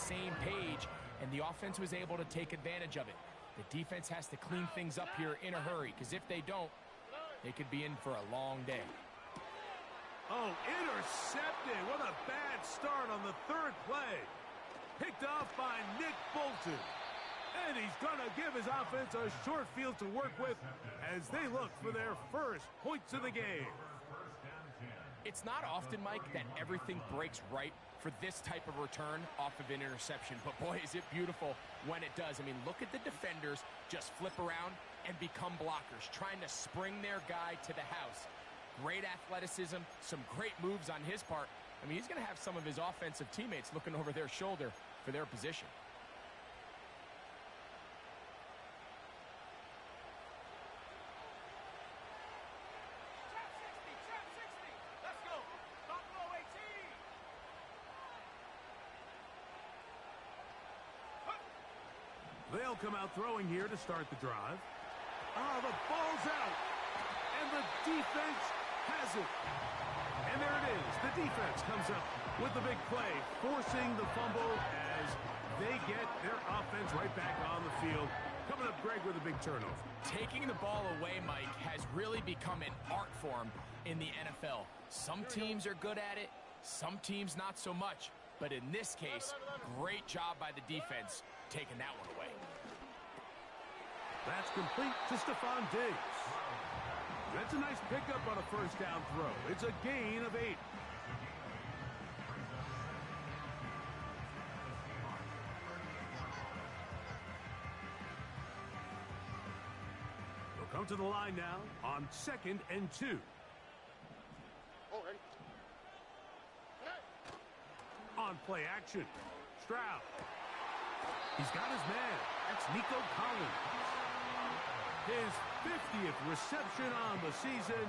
same page, and the offense was able to take advantage of it. The defense has to clean things up here in a hurry, because if they don't, they could be in for a long day. Oh, intercepted. What a bad start on the third play. Picked off by Nick Bolton. And he's going to give his offense a short field to work with as they look for their first points of the game. It's not often, Mike, that everything breaks right for this type of return off of an interception. But, boy, is it beautiful when it does. I mean, look at the defenders just flip around and become blockers, trying to spring their guy to the house. Great athleticism, some great moves on his part. I mean, he's going to have some of his offensive teammates looking over their shoulder for their position. They'll come out throwing here to start the drive. Oh, the ball's out. And the defense has it. And there it is. The defense comes up with the big play, forcing the fumble as they get their offense right back on the field. Coming up, Greg, with a big turnover. Taking the ball away, Mike, has really become an art form in the NFL. Some teams are good at it, some teams not so much. But in this case, great job by the defense taking that one away. That's complete to Stephon Diggs. That's a nice pickup on a first down throw. It's a gain of 8. They'll come to the line now on 2nd and 2. Already. On play action, Stroud. He's got his man. That's Nico Collins. His 50th reception on the season,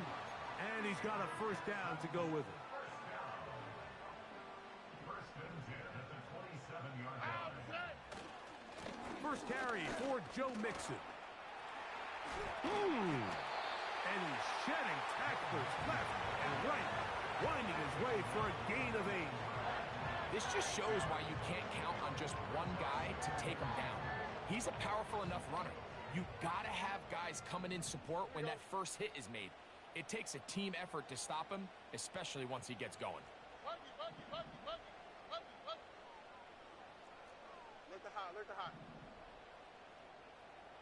and he's got a first down to go with it. First carry for Joe Mixon. And he's shedding tacklers left and right, winding his way for a gain of 8. This just shows why you can't count on just one guy to take him down. He's a powerful enough runner. You gotta have guys coming in support when that first hit is made. It takes a team effort to stop him, especially once he gets going. Look the hot, look the hot.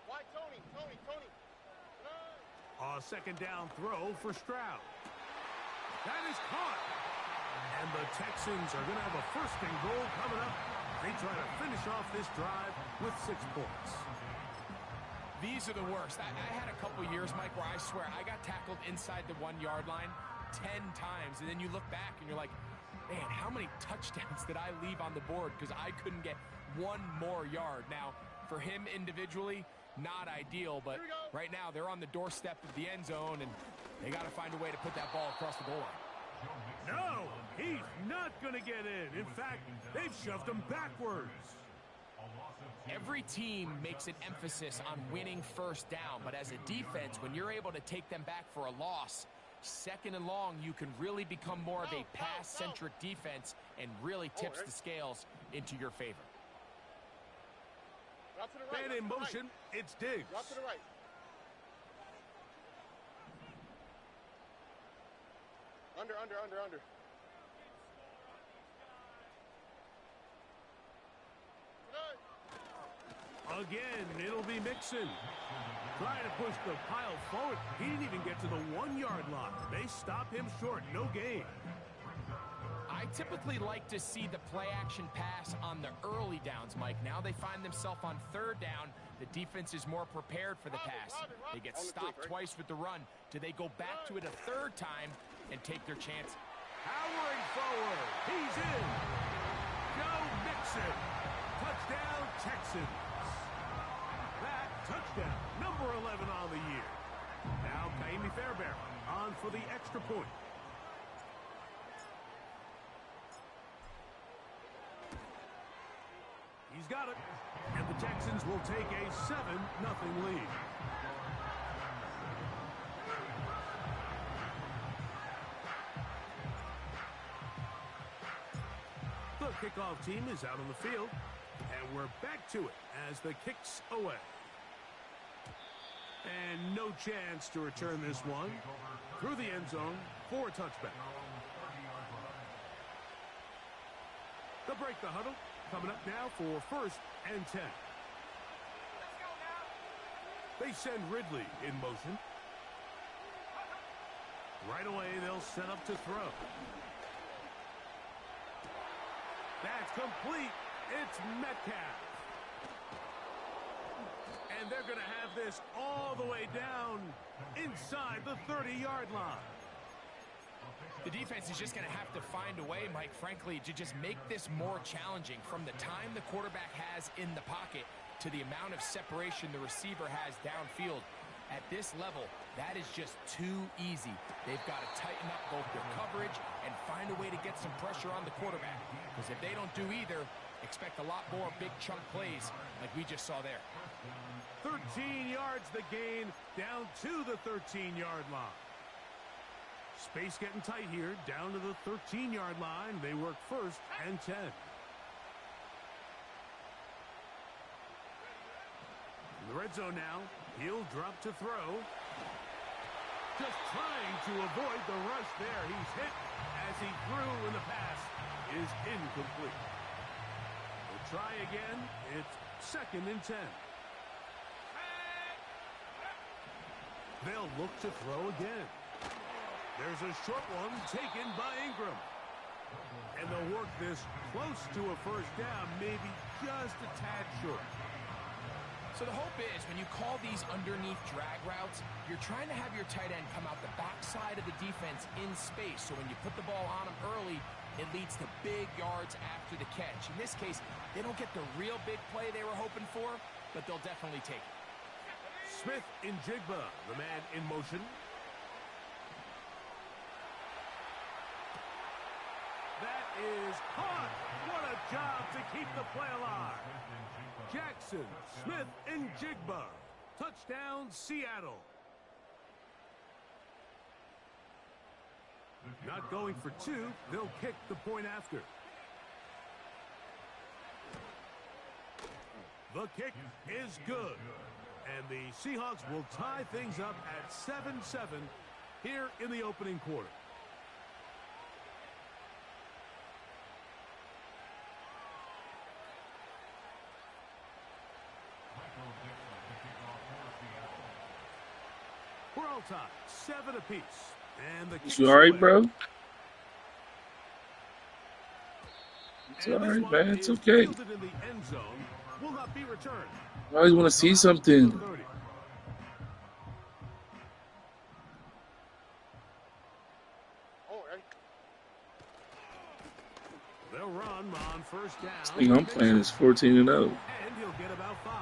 Why, Tony? A second down throw for Stroud. That is caught. And the Texans are going to have a first and goal coming up. They try to finish off this drive with 6 points. These are the worst. I had a couple years, Mike, where I swear I got tackled inside the 1-yard line 10 times. And then you look back and you're like, man, how many touchdowns did I leave on the board because I couldn't get one more yard? Now, for him individually, not ideal, but right now they're on the doorstep of the end zone, and they got to find a way to put that ball across the goal line. No, he's not going to get in. In fact, they've shoved him backwards. Every team makes an emphasis on winning first down, but as a defense, when you're able to take them back for a loss, 2nd and long, you can really become more of a pass-centric defense and really tips the scales into your favor. Drop to the right. And in motion, it's Diggs. Drop to the right. Under. Again, it'll be Mixon. Trying to push the pile forward. He didn't even get to the 1-yard line. They stop him short. No gain. I typically like to see the play-action pass on the early downs, Mike. Now they find themselves on 3rd down. The defense is more prepared for the pass. They get stopped twice with the run. Do they go back to it a 3rd time and take their chance? Powering forward. He's in. Joe Mixon. Touchdown, Texans. That touchdown, number 11 on the year. Now Kaimi Fairbairn on for the extra point. He's got it. And the Texans will take a 7-0 lead. The kickoff team is out on the field. And we're back to it as the kick's away. And no chance to return this one through the end zone for a touchback. They'll break the huddle. Coming up now for 1st and 10. They send Ridley in motion. Right away, they'll set up to throw. That's complete. It's Metcalf. And they're going to have this all the way down inside the 30-yard line. The defense is just going to have to find a way, Mike, frankly, to just make this more challenging from the time the quarterback has in the pocket to the amount of separation the receiver has downfield. At this level, that is just too easy. They've got to tighten up both their coverage and find a way to get some pressure on the quarterback. Because if they don't do either, expect a lot more big chunk plays like we just saw there. 13 yards the gain, down to the 13-yard line. Space getting tight here, down to the 13-yard line. They work 1st and 10. In the red zone now, he'll drop to throw. Just trying to avoid the rush there. He's hit as he threw, and the pass is incomplete. We'll try again. It's 2nd and 10. They'll look to throw again. There's a short one taken by Ingram. And they'll work this close to a 1st down, maybe just a tad short. So the hope is when you call these underneath drag routes, you're trying to have your tight end come out the backside of the defense in space. So when you put the ball on him early, it leads to big yards after the catch. In this case, they don't get the real big play they were hoping for, but they'll definitely take it. Smith in Jigba, the man in motion. That is caught. What a job to keep the play alive. Jackson, Smith, and Jigba. Touchdown, Seattle. Not going for 2. They'll kick the point after. The kick is good. And the Seahawks will tie things up at 7-7 here in the opening quarter. We're all tied, 7 apiece. And the You all right, bro? It's all right, man. It's okay. I always want to see something. They'll run on 1st down. This thing I'm playing is 14-0. And he'll get about 5.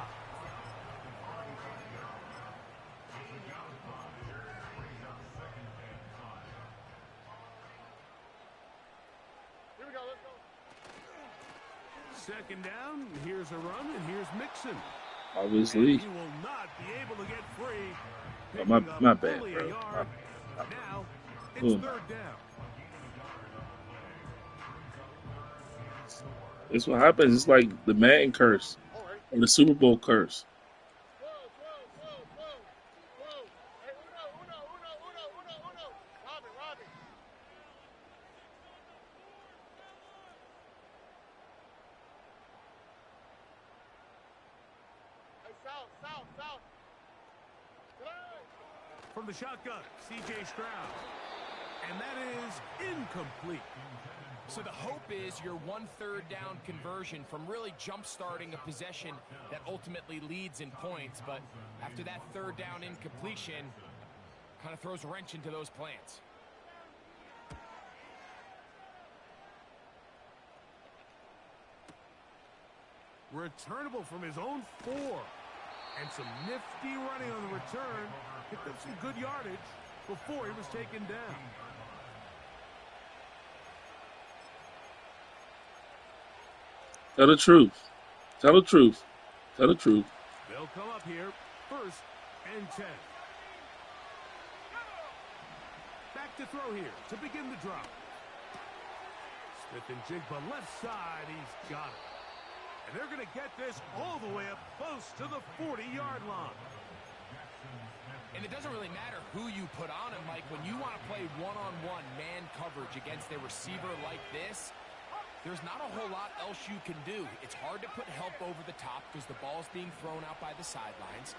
Here we go, let's go. 2nd down, here's a run, and here's Mixon. Obviously. And he will not be able to get free. Oh, my bad, bro. Now, it's 3rd down. That's what happens. It's like the Madden curse or the Super Bowl curse. Whoa. Hey, uno. Robbie. Hey, south. From the shotgun, C.J. Stroud. And that is incomplete. So the hope is your 1/3 down conversion from really jump-starting a possession that ultimately leads in points. But after that 3rd down incompletion, kind of throws a wrench into those plans. Returnable from his own 4. And some nifty running on the return. Picked up some good yardage before he was taken down. Tell the truth. They'll come up here, 1st and 10. Back to throw here to begin the drop. Smith-Njigba left side. He's got it. And they're going to get this all the way up close to the 40-yard line. And it doesn't really matter who you put on him, Mike. When you want to play one-on-one man coverage against a receiver like this, there's not a whole lot else you can do. It's hard to put help over the top because the ball's being thrown out by the sidelines.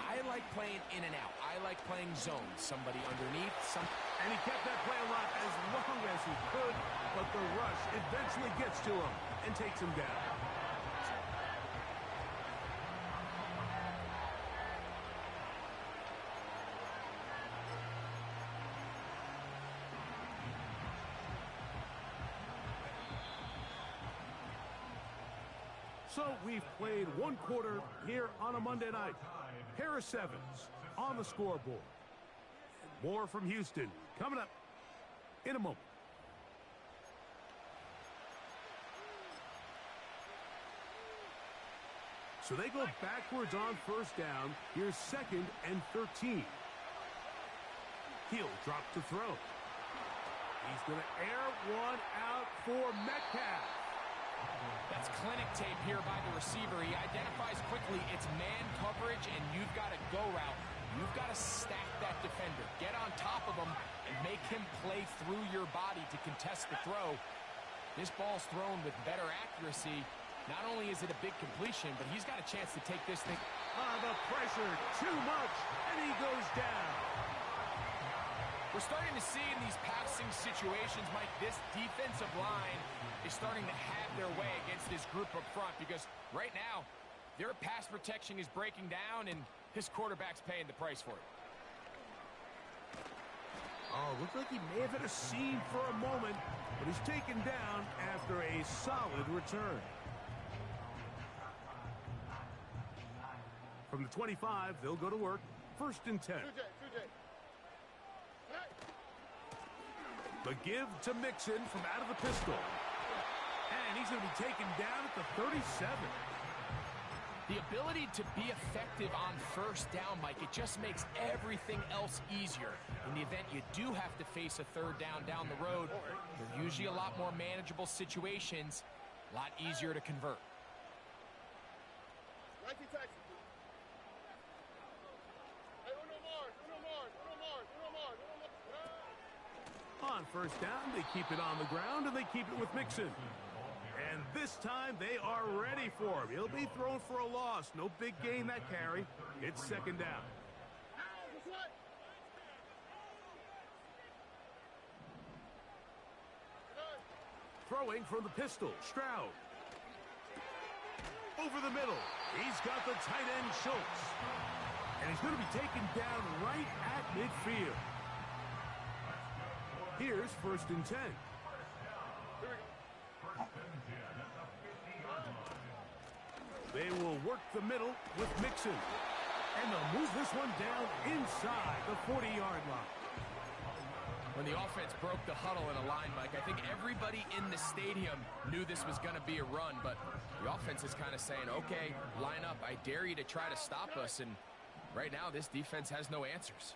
I like playing in and out. I like playing zones. Somebody underneath. And he kept that play alive as long as he could, but the rush eventually gets to him and takes him down. So we've played one quarter here on a Monday night. Harris Evans on the scoreboard. More from Houston coming up in a moment. So they go backwards on first down. Here's 2nd and 13. He'll drop to throw. He's going to air one out for Metcalf. That's clinic tape here by the receiver. He identifies quickly it's man coverage, and you've got a go route. You've got to stack that defender. Get on top of him and make him play through your body to contest the throw. This ball's thrown with better accuracy. Not only is it a big completion, but he's got a chance to take this thing. The pressure, too much, and he goes down. We're starting to see in these passing situations, Mike, this defensive line is starting to have their way against this group up front because right now, their pass protection is breaking down and his quarterback's paying the price for it. Oh, looks like he may have hit a seam for a moment, but he's taken down after a solid return. From the 25, they'll go to work. 1st and 10. The give to Mixon from out of the pistol. And he's going to be taken down at the 37. The ability to be effective on first down, Mike, it just makes everything else easier. In the event you do have to face a 3rd down the road, they're usually a lot more manageable situations, a lot easier to convert. On first down, they keep it on the ground, and they keep it with Mixon. And this time, they are ready for him. He'll be thrown for a loss. No big gain that carry. It's 2nd down. Throwing from the pistol, Stroud. Over the middle, he's got the tight end, Schultz. And he's going to be taken down right at midfield. Here's 1st and 10. They will work the middle with Mixon. And they'll move this one down inside the 40-yard line. When the offense broke the huddle in a line, Mike, I think everybody in the stadium knew this was going to be a run, but the offense is kind of saying, okay, line up. I dare you to try to stop us, and right now this defense has no answers.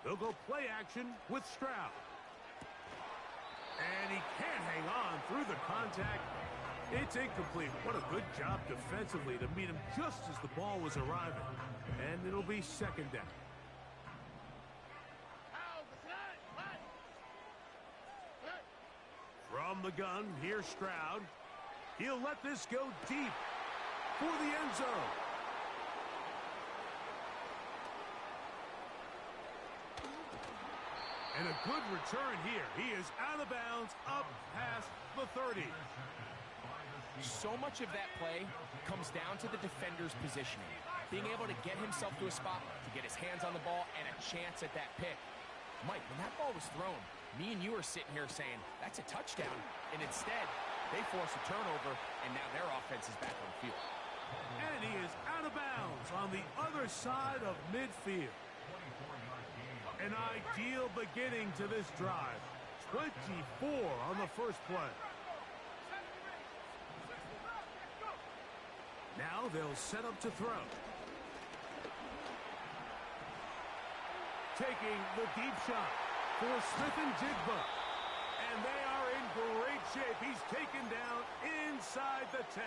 They'll go play action with Stroud. And he can't hang on through the contact. It's incomplete. What a good job defensively to meet him just as the ball was arriving. And it'll be 2nd down. From the gun, here's Stroud. He'll let this go deep for the end zone. And a good return here. He is out of bounds up past the 30. So much of that play comes down to the defender's positioning. Being able to get himself to a spot, to get his hands on the ball, and a chance at that pick. Mike, when that ball was thrown, me and you are sitting here saying, that's a touchdown. And instead, they force a turnover, and now their offense is back on the field. And he is out of bounds on the other side of midfield. An ideal beginning to this drive. 24 on the first play. Now they'll set up to throw. Taking the deep shot for Smith-Njigba. And they shape. He's taken down inside the 10.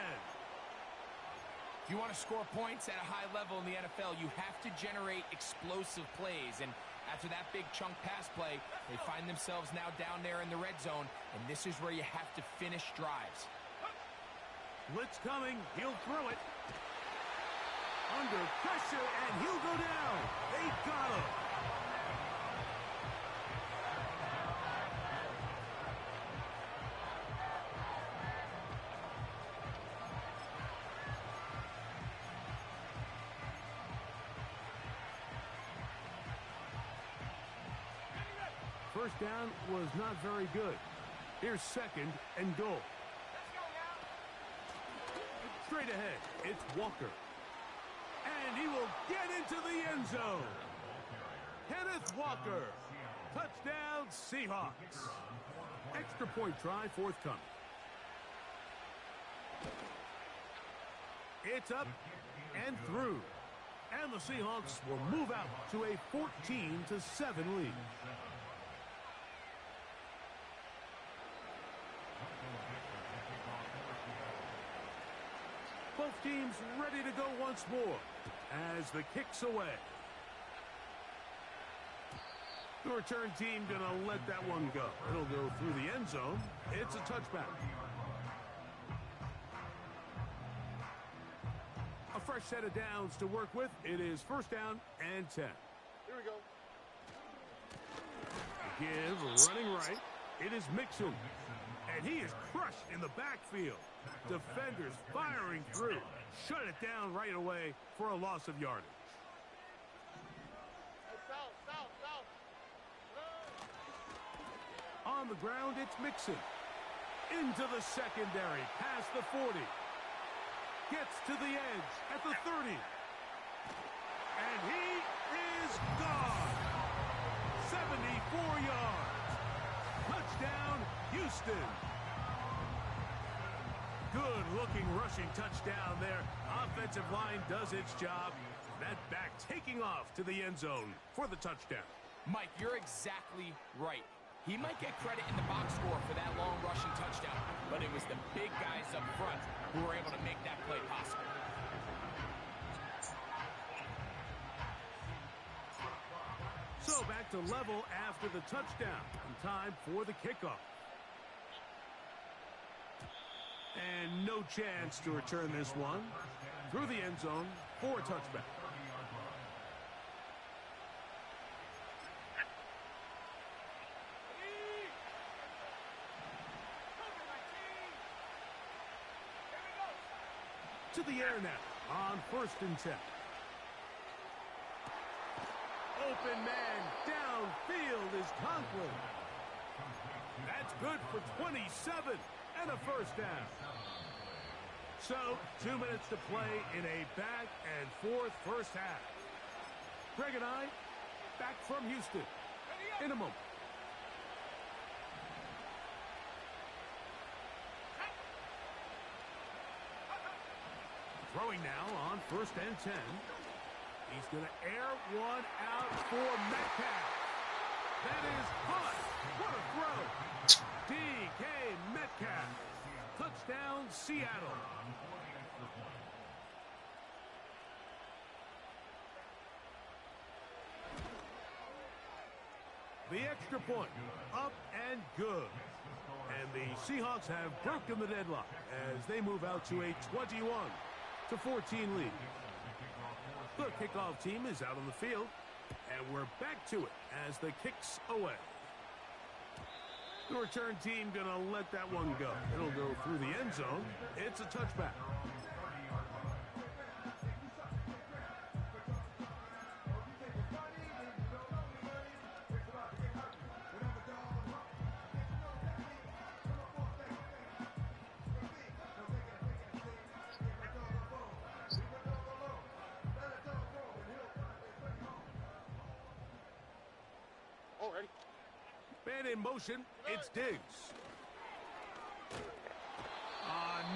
If you want to score points at a high level in the NFL, you have to generate explosive plays. And after that big chunk pass play, they find themselves now down there in the red zone, and this is where you have to finish drives. Blitz coming. He'll throw it. Under pressure, and he'll go down. They got him. First down was not very good. Here's second and goal. Straight ahead, it's Walker. And he will get into the end zone. Kenneth Walker. Touchdown, Seahawks. Extra point try forthcoming. It's up and through. And the Seahawks will move out to a 14-7 lead. Both teams ready to go once more as the kick's away. The return team gonna let that one go. It'll go through the end zone. It's a touchback. A fresh set of downs to work with. It is first down and 10. Here we go. Give running right. It is Mixon. And he is crushed in the backfield. Defenders firing through. Shut it down right away for a loss of yardage. Hey, south. On the ground, it's Mixon. Into the secondary, past the 40. Gets to the edge at the 30. And he is gone. 74 yards. Touchdown, Houston. Good-looking rushing touchdown there. Offensive line does its job. That back taking off to the end zone for the touchdown. Mike, you're exactly right. He might get credit in the box score for that long rushing touchdown, but it was the big guys up front who were able to make that play possible. So back to level after the touchdown. And time for the kickoff. And no chance to return this one through the end zone for a touchback. To the air now on 1st and 10. Open man downfield is Conklin. That's good for 27 and a first down. So 2 minutes to play in a back and forth first half. Greg and I back from Houston in a moment. Throwing now on 1st and 10. He's going to air one out for Metcalf. That is hot. What a throw. DK Metcalf. Touchdown, Seattle. The extra point, up and good. And the Seahawks have broken the deadlock as they move out to a 21-14 lead. The kickoff team is out on the field, and we're back to it as the kick's away. The return team gonna let that one go. It'll go through the end zone. It's a touchback. Already. Man in motion, it's Diggs.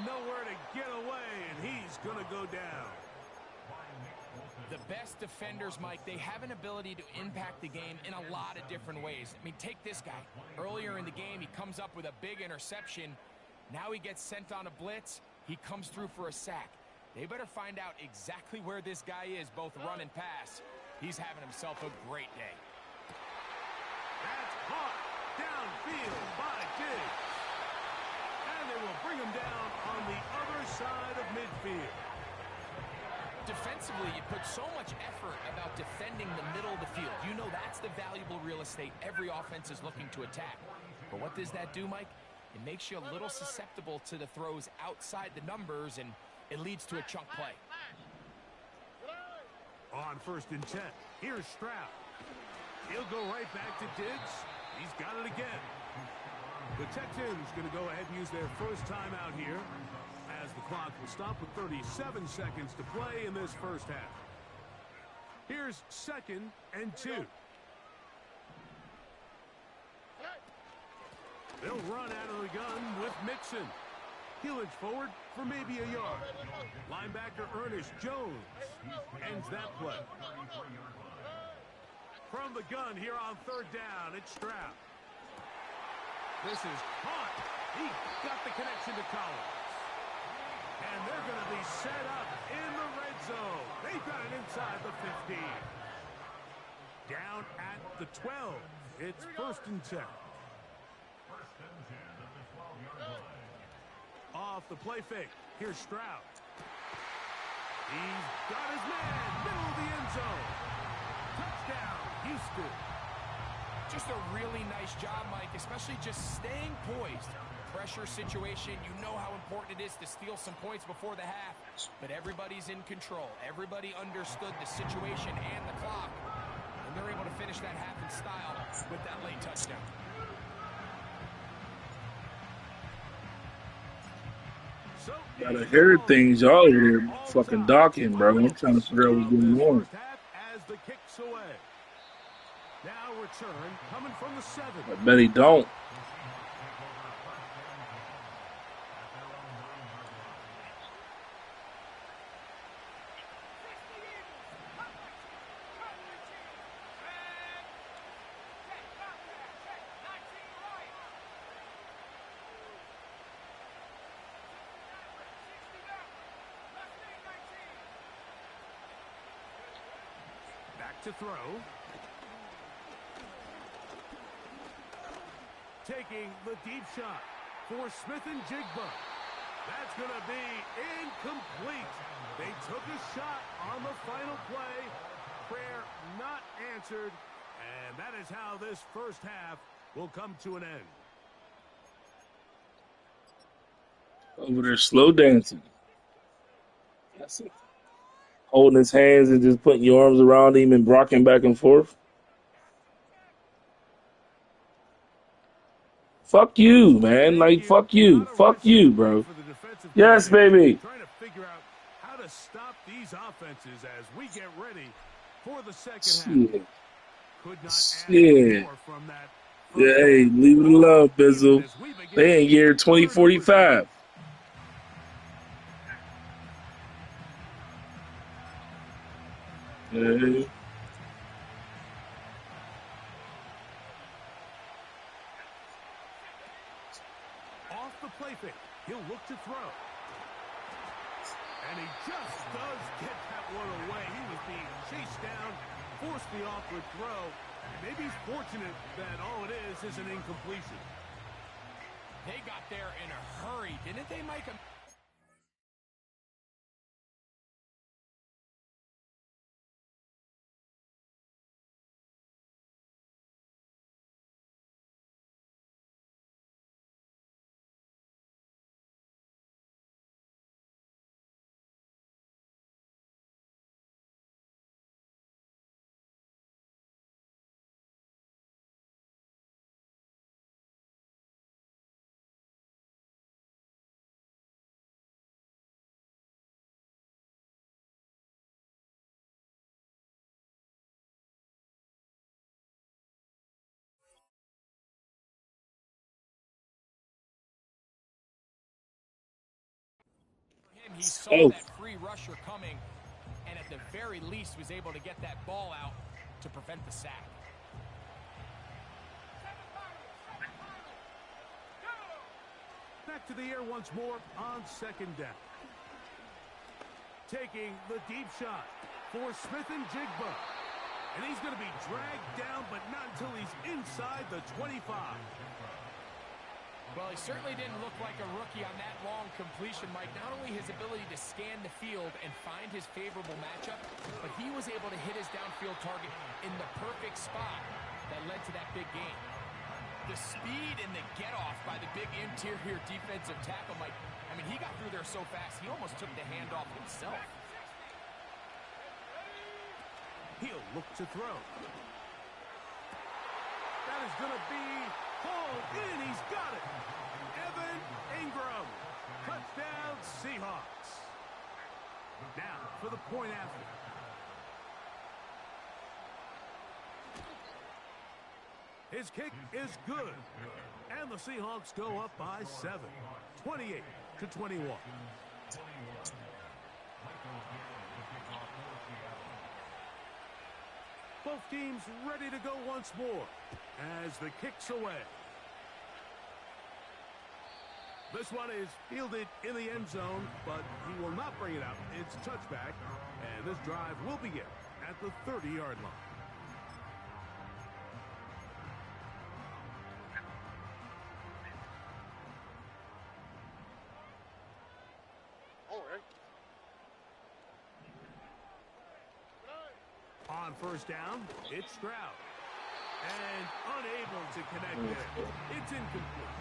Nowhere to get away, and he's going to go down. The best defenders, Mike, they have an ability to impact the game in a lot of different ways. I mean, take this guy. Earlier in the game, he comes up with a big interception. Now he gets sent on a blitz. He comes through for a sack. They better find out exactly where this guy is, both run and pass. He's having himself a great day. That's caught downfield by Diggs. And they will bring him down on the other side of midfield. Defensively, you put so much effort about defending the middle of the field. You know that's the valuable real estate every offense is looking to attack. But what does that do, Mike? It makes you a little susceptible to the throws outside the numbers, and it leads to a chunk play. On 1st and 10, here's Stroud. He'll go right back to Diggs. He's got it again. The Texans going to go ahead and use their first timeout here, as the clock will stop with 37 seconds to play in this first half. Here's 2nd and 2. They'll run out of the gun with Mixon. He'll inch forward for maybe a yard. Linebacker Ernest Jones ends that play. From the gun here on 3rd down, it's Stroud. This is caught. He got the connection to Collins. And they're going to be set up in the red zone. They've got it inside the 15. Down at the 12. It's 1st and 10. Off the play fake. Here's Stroud. He's got his man. Middle of the end zone. Touchdown, Houston. Just a really nice job, Mike, especially just staying poised. Pressure situation, you know how important it is to steal some points before the half, but everybody's in control. Everybody understood the situation and the clock, and they're able to finish that half in style with that late touchdown. Gotta hear things y'all over here fucking docking, bro. I'm trying to figure out what's going on. As the kicks away. Now return coming from the 7. I bet he don't. To throw. Taking the deep shot for Smith and Jigba. That's going to be incomplete. They took a shot on the final play. Prayer not answered. And that is how this first half will come to an end. Over there slow dancing. That's it. Holding his hands and just putting your arms around him and rocking back and forth. Fuck you, man. Like, fuck you. Fuck you, bro. Yes, baby. Trying to figure out how to stop these offenses as we get ready for the second half. Could not add more from that. Yeah, hey, leave it alone, Bizzle. They in year 2045. Hey. Off the play fake, he'll look to throw. And he just does get that one away. He was being chased down, forced the awkward throw. Maybe he's fortunate that all it is an incompletion. They got there in a hurry, didn't they, Mike? He saw that free rusher coming, and at the very least was able to get that ball out to prevent the sack. Back to the air once more on second down. Taking the deep shot for Smith and Jigba. And he's going to be dragged down, but not until he's inside the 25. Well, he certainly didn't look like a rookie on that long completion, Mike. Not only his ability to scan the field and find his favorable matchup, but he was able to hit his downfield target in the perfect spot that led to that big gain. The speed and the get-off by the big interior defensive tackle, Mike. I mean, he got through there so fast, he almost took the handoff himself. He'll look to throw. That is going to be hauled in. He's got it. Evan Ingram. Touchdown, Seahawks. Now for the point after. His kick is good. And the Seahawks go up by 7. 28-21. Both teams ready to go once more as the kick's away. This one is fielded in the end zone, but he will not bring it out. It's touchback, and this drive will begin at the 30-yard line. On first down, it's Stroud. And unable to connect there. It's incomplete.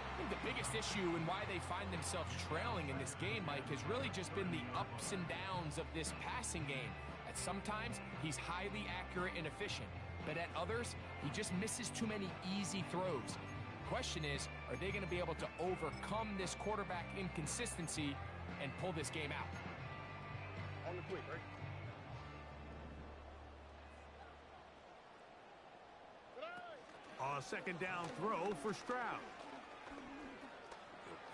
I think the biggest issue and why they find themselves trailing in this game, Mike, has really just been the ups and downs of this passing game. At sometimes, he's highly accurate and efficient, but at others, he just misses too many easy throws. Question is, are they going to be able to overcome this quarterback inconsistency and pull this game out? On the quick, right? A second down throw for Stroud.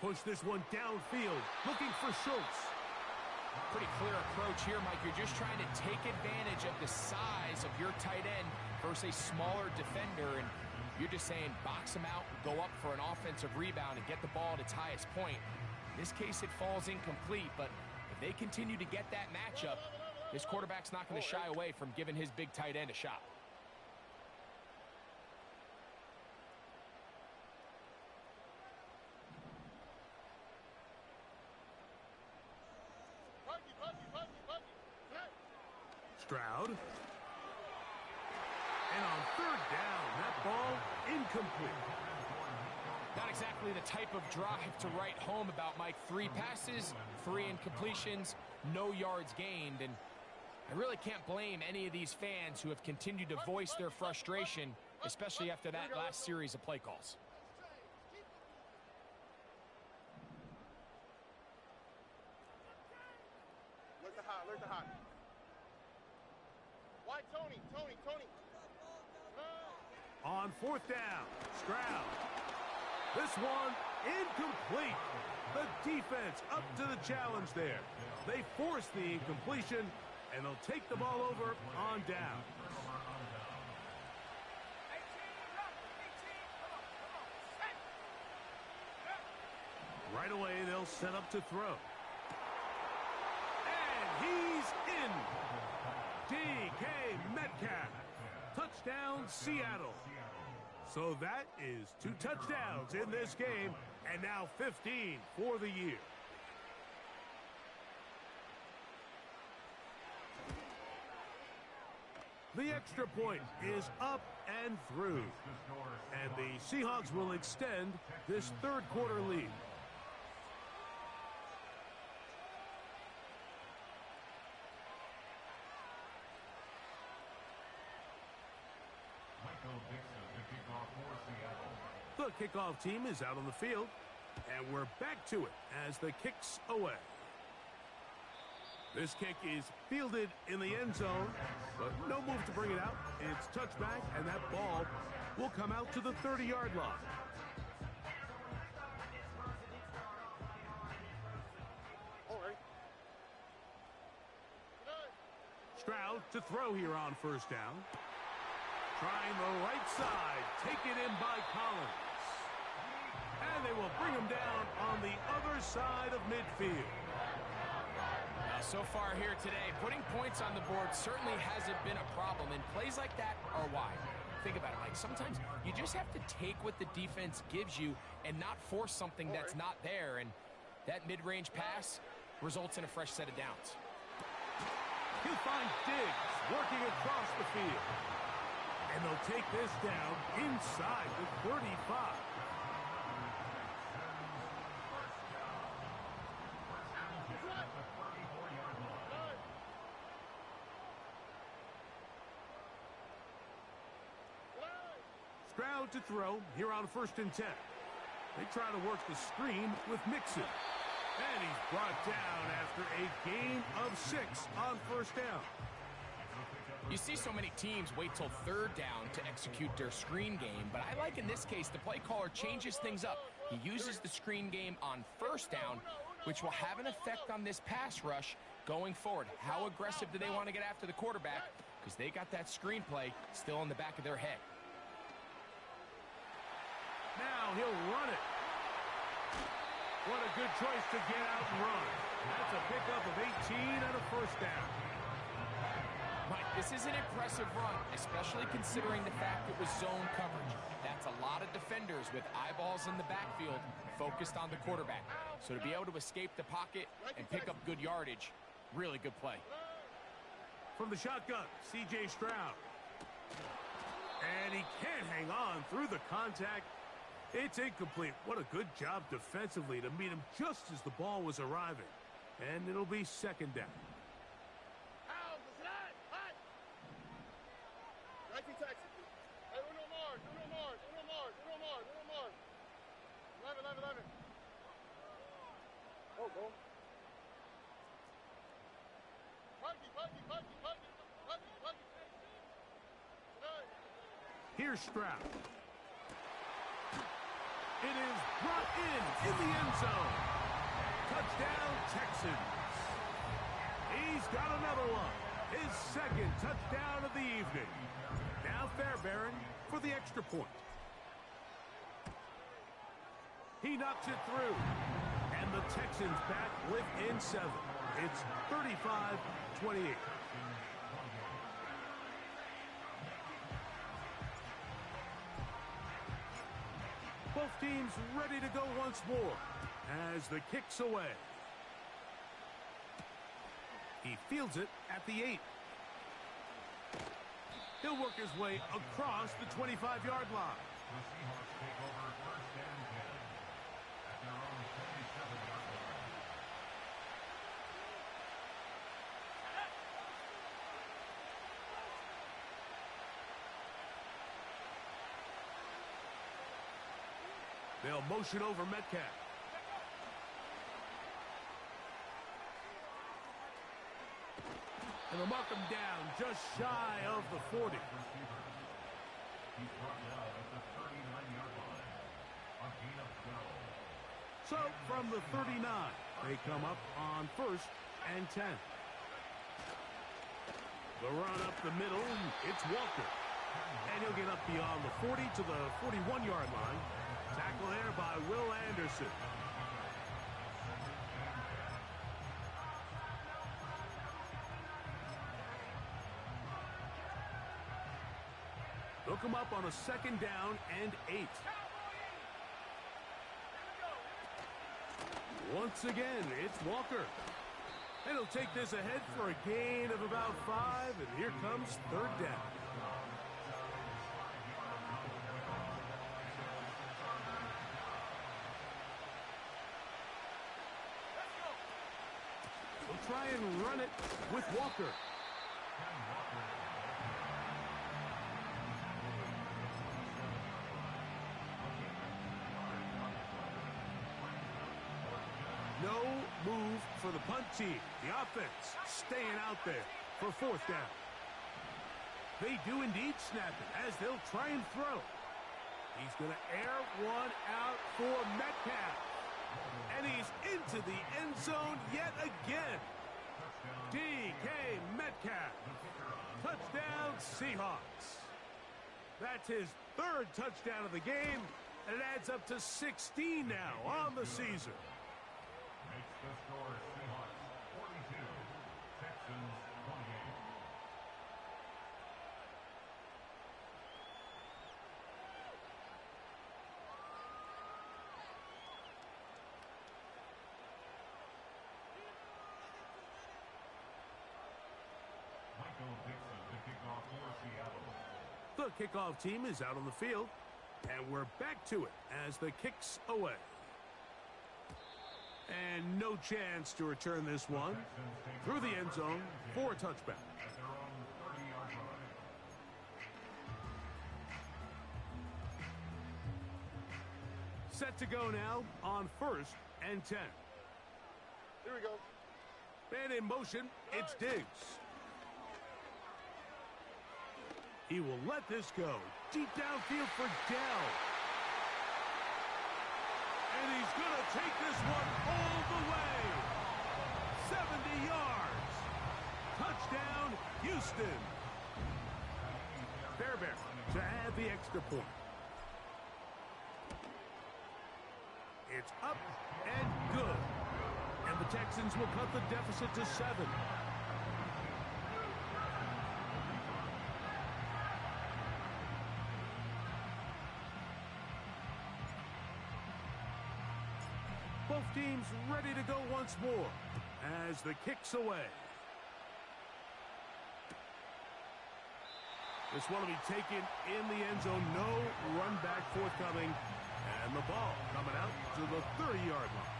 He'll push this one downfield, looking for Schultz. Pretty clear approach here, Mike. You're just trying to take advantage of the size of your tight end versus a smaller defender, and you're just saying box him out, go up for an offensive rebound, and get the ball at its highest point. In this case, it falls incomplete, but if they continue to get that matchup, this quarterback's not going to shy away from giving his big tight end a shot. Stroud. And on third down, that ball incomplete. Not exactly the type of drive to write home about, Mike. 3 passes, 3 incompletions, no yards gained. And I really can't blame any of these fans who have continued to voice their frustration, especially after that last series of play calls. Look the hot, look the hot. Why Tony? On fourth down, Stroud. This one incomplete. The defense up to the challenge there. They force the incompletion, and they'll take the ball over on down. Right away, they'll set up to throw. And he's in. DK Metcalf. Touchdown, Seattle. So that is 2 touchdowns in this game, and now 15 for the year. The extra point is up and through. And the Seahawks will extend this third quarter lead. The kickoff team is out on the field, and we're back to it as the kick's away. This kick is fielded in the end zone, but no move to bring it out. It's touchback, and that ball will come out to the 30-yard line. All right. Stroud to throw here on first down. Trying the right side. Taken in by Collins. And they will bring him down on the other side of midfield. So far here today, putting points on the board certainly hasn't been a problem, and plays like that are why. Think about it, Mike. Sometimes you just have to take what the defense gives you and not force something that's not there, and that mid-range pass results in a fresh set of downs. He'll find Diggs working across the field. And they'll take this down inside the 35. Stroud to throw here on 1st and 10. They try to work the screen with Mixon. And he's brought down after a gain of 6 on 1st down. You see so many teams wait till 3rd down to execute their screen game, but I like in this case the play caller changes things up. He uses the screen game on 1st down, which will have an effect on this pass rush going forward. How aggressive do they want to get after the quarterback? Because they got that screen play still in the back of their head. Now he'll run it. What a good choice to get out and run. That's a pickup of 18 and a 1st down. Mike, this is an impressive run, especially considering the fact it was zone coverage. That's a lot of defenders with eyeballs in the backfield focused on the quarterback. So to be able to escape the pocket and pick up good yardage, really good play. From the shotgun, C.J. Stroud. And he can't hang on through the contact. It's incomplete. What a good job defensively to meet him just as the ball was arriving. And it'll be 2nd down. Here's Stroud. It is brought in the end zone. Touchdown, Texans. He's got another one. His 2nd touchdown of the evening. Now Fairbairn for the extra point. He knocks it through. And the Texans back within 7. It's 35-28. Both teams ready to go once more as the kick's away. He fields it at the 8. He'll work his way across the 25-yard line. They'll motion over Metcalf. And they'll mark him down just shy of the 40. So from the 39, they come up on 1st and 10. The run up the middle, it's Walker. And he'll get up beyond the 40 to the 41-yard line. Tackle there by Will Anderson. They'll come up on a 2nd down and 8. Once again, it's Walker. And he'll take this ahead for a gain of about 5, and here comes 3rd down. We'll try and run it with Walker. No move for the punt team. The offense staying out there for 4th down. They do indeed snap it as they'll try and throw. He's going to air one out for Metcalf. And he's into the end zone yet again. DK Metcalf. Touchdown, Seahawks. That's his third touchdown of the game, and it adds up to 16 now on the season. Makes the score Seahawks 42, Texans 28. Michael Dixon to kick off for Seattle. The kickoff team is out on the field, and we're back to it as the kick's away. And no chance to return this one through the end zone for a touchback. At their own 30-yard line. Set to go now on 1st and 10. Here we go. And in motion, it's Diggs. He will let this go. Deep downfield for Dell. And he's going to take this one all the way. 70 yards. Touchdown, Houston. Fairbairn to add the extra point. It's up and good. And the Texans will cut the deficit to 7. Both teams ready to go once more as the kick's away. This one will be taken in the end zone. No run back forthcoming. And the ball coming out to the 30-yard line.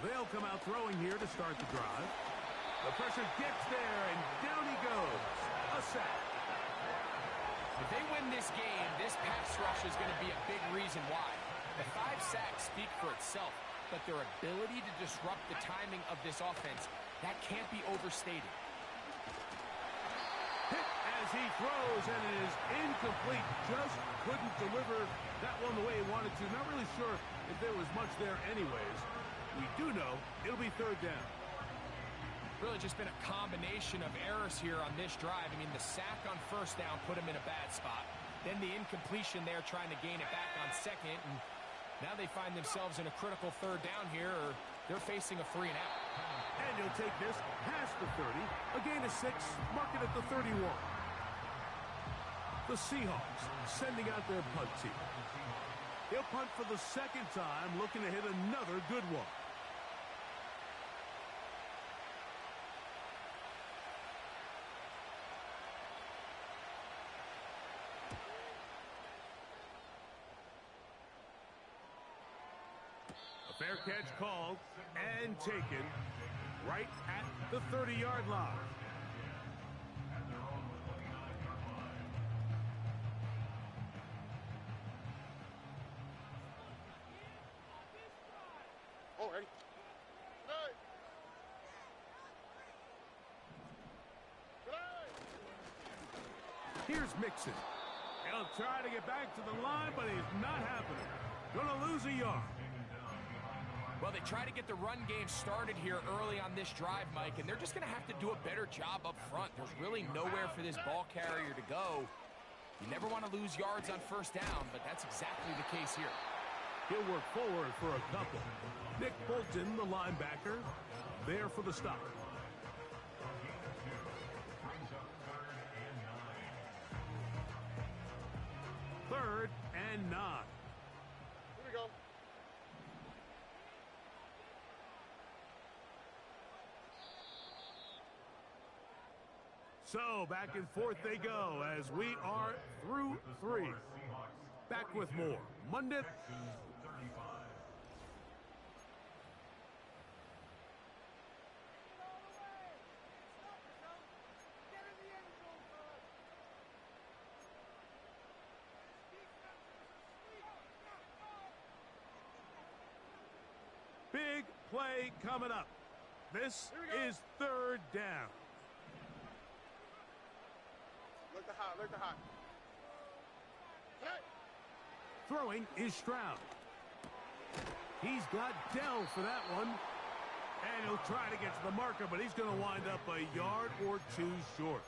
They'll come out throwing here to start the drive. The pressure gets there, and down he goes. A sack. If they win this game, this pass rush is going to be a big reason why. The 5 sacks speak for itself, but their ability to disrupt the timing of this offense, that can't be overstated. Hit as he throws, and it is incomplete. Just couldn't deliver that one the way he wanted to. Not really sure if there was much there anyways. We do know it'll be 3rd down. Really just been a combination of errors here on this drive. I mean, the sack on 1st down put him in a bad spot. Then the incompletion there trying to gain it back on 2nd. And now they find themselves in a critical 3rd down here, or they're facing a 3 and out. And he'll take this past the 30. A gain of 6, mark it at the 31. The Seahawks sending out their punt team. He'll punt for the 2nd time, looking to hit another good one. A fair catch called and taken right at the 30-yard line. Already. Here's Mixon. He'll try to get back to the line, but it's not happening. Gonna lose a yard. Well, they try to get the run game started here early on this drive, Mike, and they're just going to have to do a better job up front. There's really nowhere for this ball carrier to go. You never want to lose yards on 1st down, but that's exactly the case here. He'll work forward for a couple. Nick Bolton, the linebacker, there for the stop. Third and 9. Here we go. So back and forth they go as we are through 3. Back with more Monday. big play coming up. This is third down. Look the hot, look the hot. Hey. Throwing is Stroud. He's got Dell for that one. And he'll try to get to the marker, but he's going to wind up a yard or two short.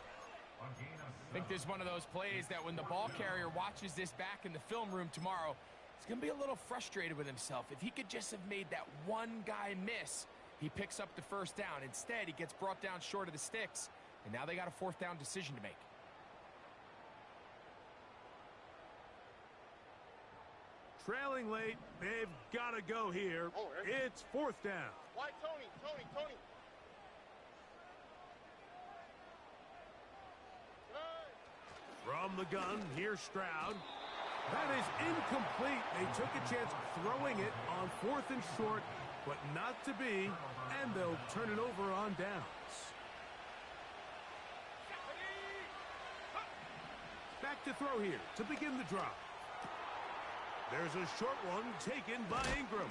I think there's one of those plays that when the ball carrier watches this back in the film room tomorrow, he's going to be a little frustrated with himself. If he could just have made that one guy miss, he picks up the first down. Instead, he gets brought down short of the sticks, and now they got a fourth down decision to make. Trailing late, they've got to go here. It's fourth down. Why, Tony? From the gun, here's Stroud. That is incomplete. They took a chance throwing it on fourth and short, but not to be, and they'll turn it over on downs. Back to throw here to begin the drive. There's a short one taken by Ingram.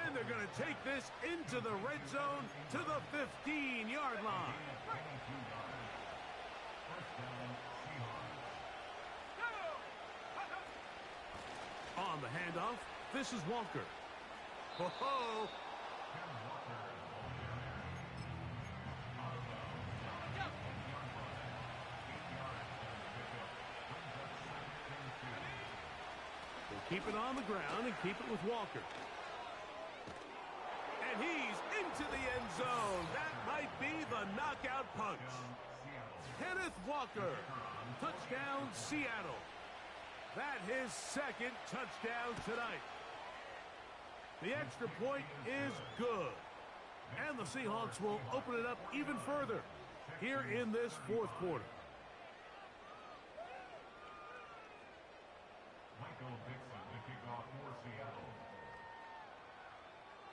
And they're going to take this into the red zone to the 15-yard line. On the handoff, this is Walker. Ho-ho! We'll keep it on the ground and keep it with Walker. And he's into the end zone. That might be the knockout punch. Kenneth Walker. Touchdown, Seattle. That his second touchdown tonight. The extra point is good. And the Seahawks will open it up even further here in this fourth quarter.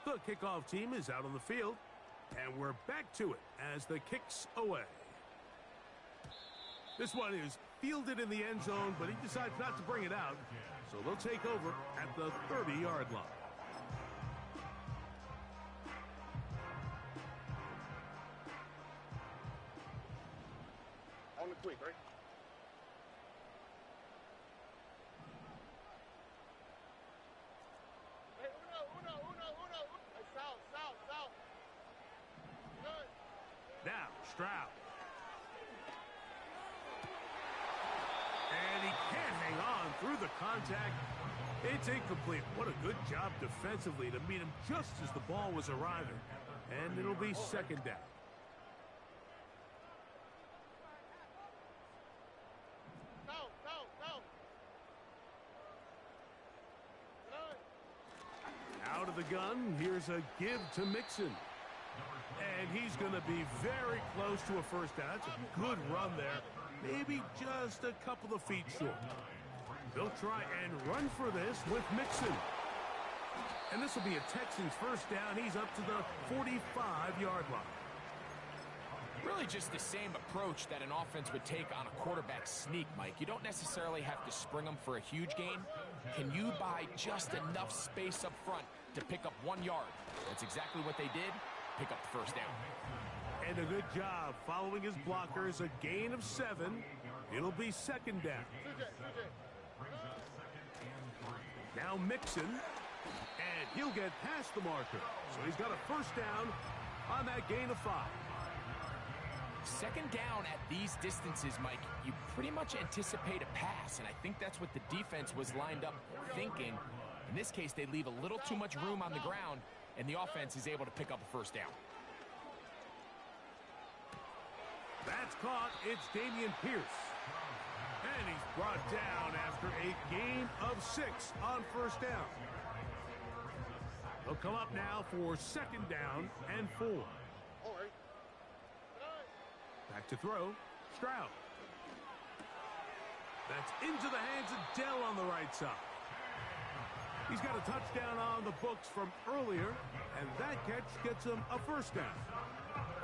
The kickoff team is out on the field, and we're back to it as the kick's away. This one is fielded in the end zone, but he decides not to bring it out, so they'll take over at the 30-yard line. On the quick, right? Hey, uno. Hey, south. Good. Now, Stroud. And he can't hang on through the contact. It's incomplete. What a good job defensively to meet him just as the ball was arriving. And it'll be second down. South. Out of the gun, here's a give to Mixon. And he's going to be very close to a first down. That's a good run there. Maybe just a couple of feet short. They'll try and run for this with Mixon. And this will be a Texans first down. He's up to the 45-yard line. Really just the same approach that an offense would take on a quarterback sneak, Mike. You don't necessarily have to spring them for a huge gain. Can you buy just enough space up front to pick up 1 yard? That's exactly what they did. Pick up the first down. And a good job following his blockers. A gain of 7. It'll be second down. Now Mixon. And he'll get past the marker. So he's got a first down on that gain of 5. Second down at these distances, Mike, you pretty much anticipate a pass, and I think that's what the defense was lined up thinking. In this case, they leave a little too much room on the ground, and the offense is able to pick up a first down. That's caught. It's Dameon Pierce. And he's brought down after a gain of 6 on first down. They'll come up now for second down and 4. All right. Back to throw, Stroud. That's into the hands of Dell on the right side. He's got a touchdown on the books from earlier, and that catch gets him a first down.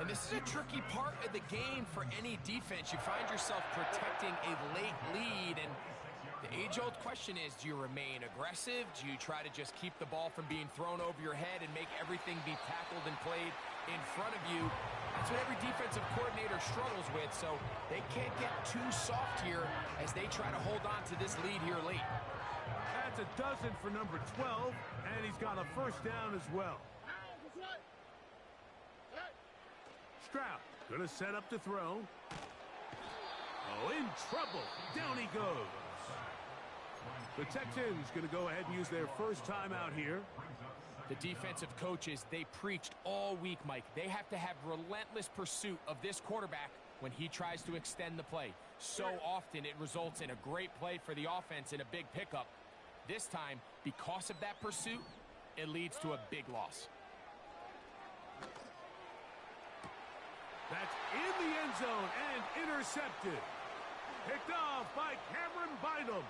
And this is a tricky part of the game for any defense. You find yourself protecting a late lead, and The age-old question is, do you remain aggressive? Do you try to just keep the ball from being thrown over your head and make everything be tackled and played in front of you? That's what every defensive coordinator struggles with, so they can't get too soft here as they try to hold on to this lead here late. That's a dozen for number 12, and he's got a first down as well. Stroud going to set up to throw. Oh, in trouble. Down he goes. The Texans going to go ahead and use their first timeout here. The defensive coaches, they preached all week, Mike. They have to have relentless pursuit of this quarterback when he tries to extend the play. So often it results in a great play for the offense and a big pickup. This time, because of that pursuit, it leads to a big loss. That's in the end zone and intercepted. Picked off by Cameron Bynum.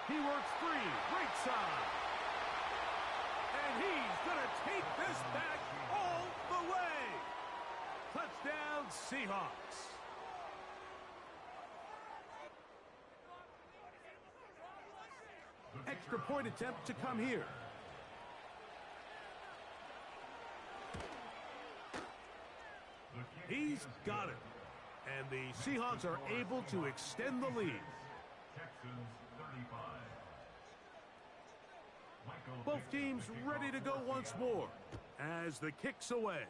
He works free, right side. And he's going to take this back all the way. Touchdown, Seahawks. Extra point attempt to come here. He's got it. And the Seahawks are able to extend the lead. Both teams ready to go once more as the kick's away.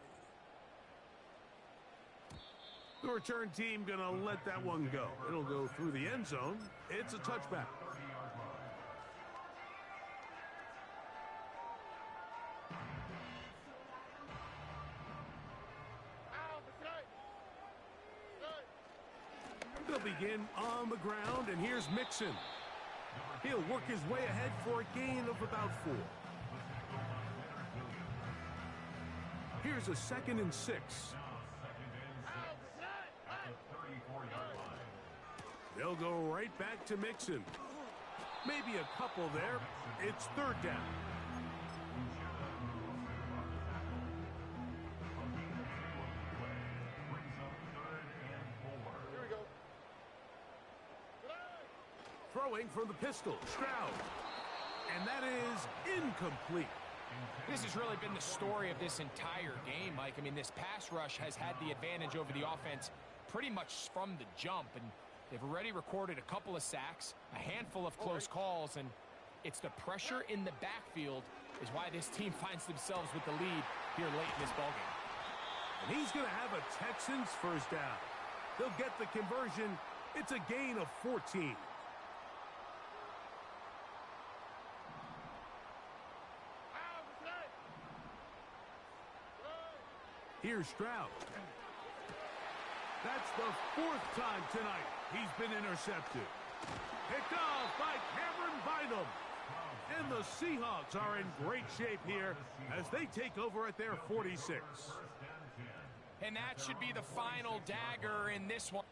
The return team going to let that one go. It'll go through the end zone. It's a touchback. They'll begin on the ground, and here's Mixon. He'll work his way ahead for a gain of about 4. Here's a 2nd and 6. They'll go right back to Mixon. Maybe a couple there. It's 3rd down. Throwing from the pistol, Stroud. And that is incomplete. This has really been the story of this entire game, Mike. I mean, this pass rush has had the advantage over the offense pretty much from the jump. And they've already recorded a couple of sacks, a handful of close calls, and it's the pressure in the backfield is why this team finds themselves with the lead here late in this ballgame. And he's going to have a Texans first down. They'll get the conversion. It's a gain of 14. Here's Stroud. That's the 4th time tonight he's been intercepted. Picked off by Cameron Bynum. And the Seahawks are in great shape here as they take over at their 46. And that should be the final dagger in this one.